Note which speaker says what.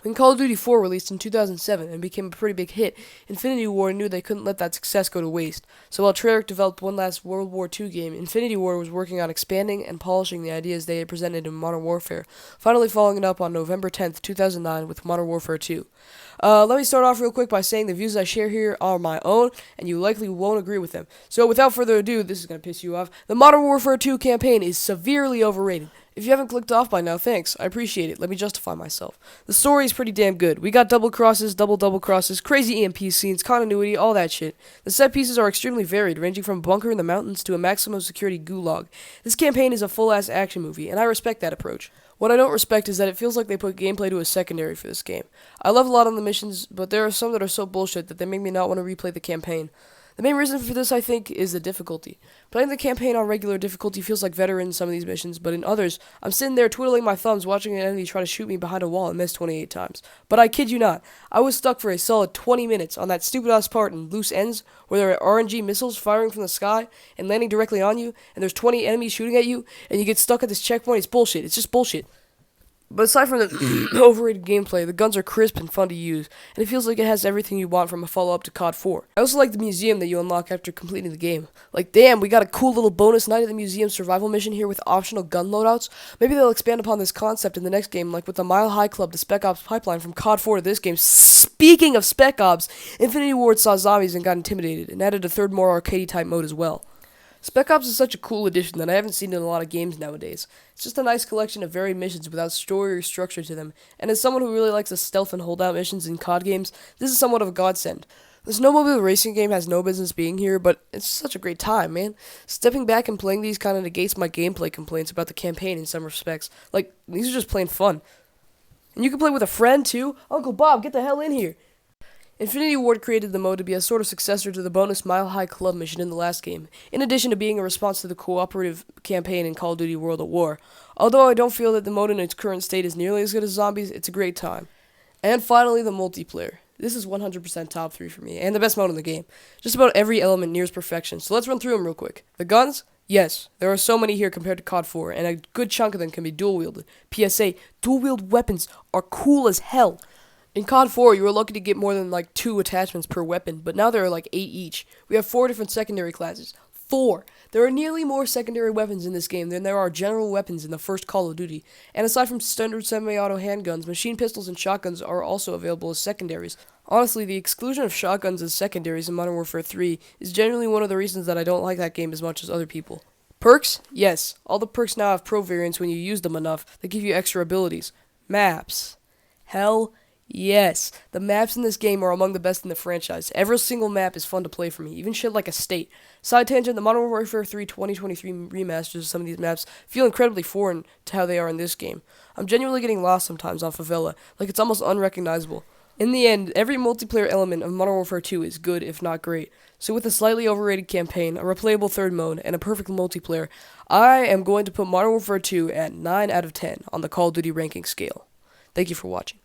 Speaker 1: When Call of Duty 4 released in 2007 and became a pretty big hit, Infinity Ward knew they couldn't let that success go to waste. So while Treyarch developed one last World War II game, Infinity Ward was working on expanding and polishing the ideas they had presented in Modern Warfare, finally following it up on November 10th, 2009 with Modern Warfare 2. Let me start off real quick by saying the views I share here are my own, and you likely won't agree with them. So without further ado, this is going to piss you off. The Modern Warfare 2 campaign is severely overrated. If you haven't clicked off by now, thanks. I appreciate it. Let me justify myself. The story is pretty damn good. We got double crosses, double crosses, crazy EMP scenes, continuity, all that shit. The set pieces are extremely varied, ranging from a bunker in the mountains to a maximum security gulag. This campaign is a full-ass action movie, and I respect that approach. What I don't respect is that it feels like they put gameplay to a secondary for this game. I love a lot of the missions, but there are some that are so bullshit that they make me not want to replay the campaign. The main reason for this, I think, is the difficulty. Playing the campaign on regular difficulty feels like veteran in some of these missions, but in others, I'm sitting there twiddling my thumbs watching an enemy try to shoot me behind a wall and miss 28 times. But I kid you not, I was stuck for a solid 20 minutes on that stupid-ass part in Loose Ends, where there are RNG missiles firing from the sky and landing directly on you, and there's 20 enemies shooting at you, and you get stuck at this checkpoint. It's bullshit. It's just bullshit. But aside from the overrated gameplay, the guns are crisp and fun to use, and it feels like it has everything you want from a follow-up to COD 4. I also like the museum that you unlock after completing the game. Like, damn, we got a cool little bonus night at the museum survival mission here with optional gun loadouts. Maybe they'll expand upon this concept in the next game, like with the Mile High Club to Spec Ops pipeline from COD 4 to this game. Speaking of Spec Ops, Infinity Ward saw zombies and got intimidated, and added a third more arcadey type mode as well. Spec Ops is such a cool addition that I haven't seen in a lot of games nowadays. It's just a nice collection of varied missions without story or structure to them, and as someone who really likes the stealth and holdout missions in COD games, this is somewhat of a godsend. The snowmobile racing game has no business being here, but it's such a great time, man. Stepping back and playing these kind of negates my gameplay complaints about the campaign in some respects. Like, these are just plain fun. And you can play with a friend, too. Uncle Bob, get the hell in here! Infinity Ward created the mode to be a sort of successor to the bonus Mile High Club mission in the last game, in addition to being a response to the cooperative campaign in Call of Duty World at War. Although I don't feel that the mode in its current state is nearly as good as Zombies, it's a great time. And finally, the multiplayer. This is 100% top 3 for me, and the best mode in the game. Just about every element nears perfection, so let's run through them real quick. The guns? Yes, there are so many here compared to COD 4, and a good chunk of them can be dual-wielded. PSA, dual-wield weapons are cool as hell. In COD 4, you were lucky to get more than like 2 attachments per weapon, but now there are like 8 each. We have 4 different secondary classes. 4! There are nearly more secondary weapons in this game than there are general weapons in the first Call of Duty. And aside from standard semi-auto handguns, machine pistols and shotguns are also available as secondaries. Honestly, the exclusion of shotguns as secondaries in Modern Warfare 3 is genuinely one of the reasons that I don't like that game as much as other people. Perks? Yes. All the perks now have pro variants when you use them enough. They give you extra abilities. Maps. Hell yes, the maps in this game are among the best in the franchise. Every single map is fun to play for me, even shit like a state. Side tangent, the Modern Warfare 3 2023 remasters of some of these maps feel incredibly foreign to how they are in this game. I'm genuinely getting lost sometimes on Favela, like it's almost unrecognizable. In the end, every multiplayer element of Modern Warfare 2 is good, if not great. So with a slightly overrated campaign, a replayable third mode, and a perfect multiplayer, I am going to put Modern Warfare 2 at 9 out of 10 on the Call of Duty ranking scale. Thank you for watching.